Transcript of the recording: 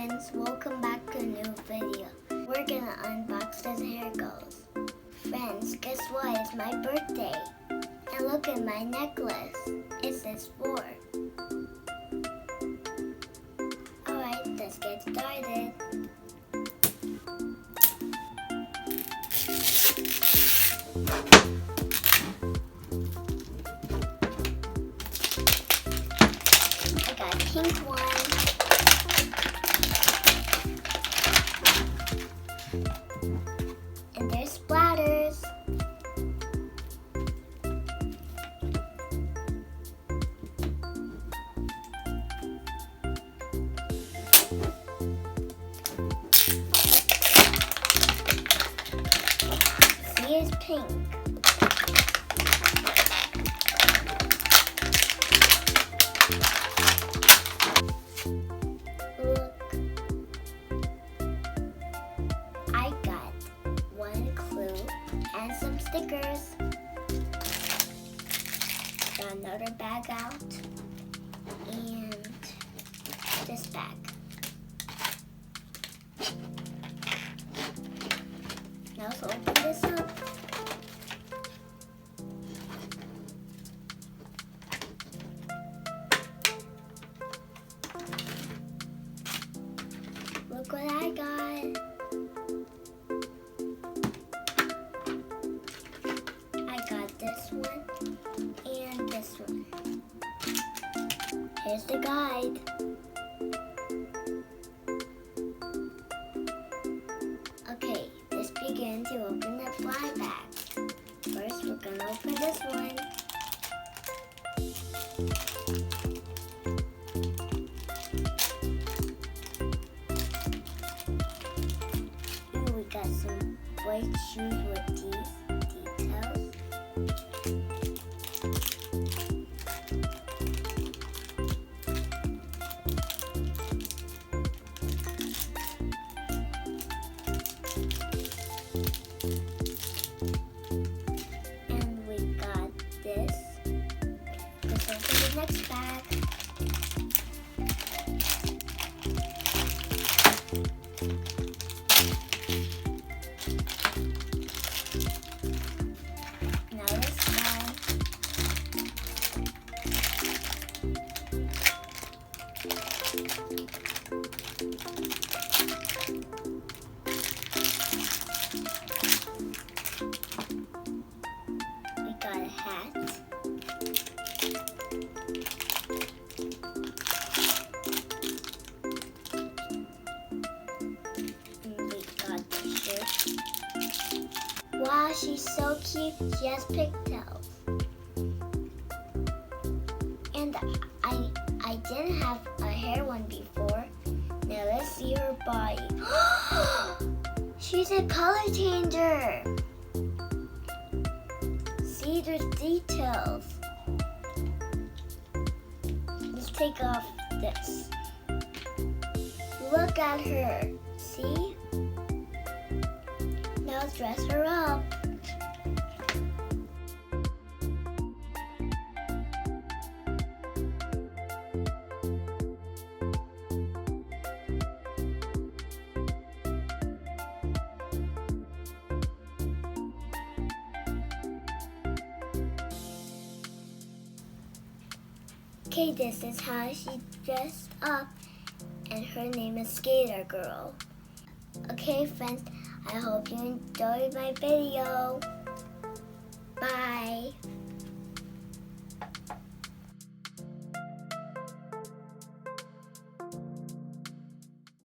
friends, welcome back to a new video. We're gonna unbox this hair goals. Friends, guess what? It's my birthday. And look at my necklace. It says 4. Alright, let's get started. I got a pink one. And there's splatters. See, it's pink. Look. I got one clue and some stickers. Got another bag out and this bag. Now let's open this up. Look what I got. I got this one and this one. Here's the guide. Okay, let's begin to open the fly bag. First, we're gonna open this one. Ooh, we got some white shoes with these details. And we got this. Let's open the next bag. Now this one. We got a hat. And we got the shirt. Wow, she's so cute. She has pigtails. And I didn't have a hair one before. Now let's see her body. She's a color changer. See, there's details. Let's take off this. Look at her. See? Now let's dress her up. Okay, this is how she dressed up, and her name is Skater Girl. Okay, friends, I hope you enjoyed my video.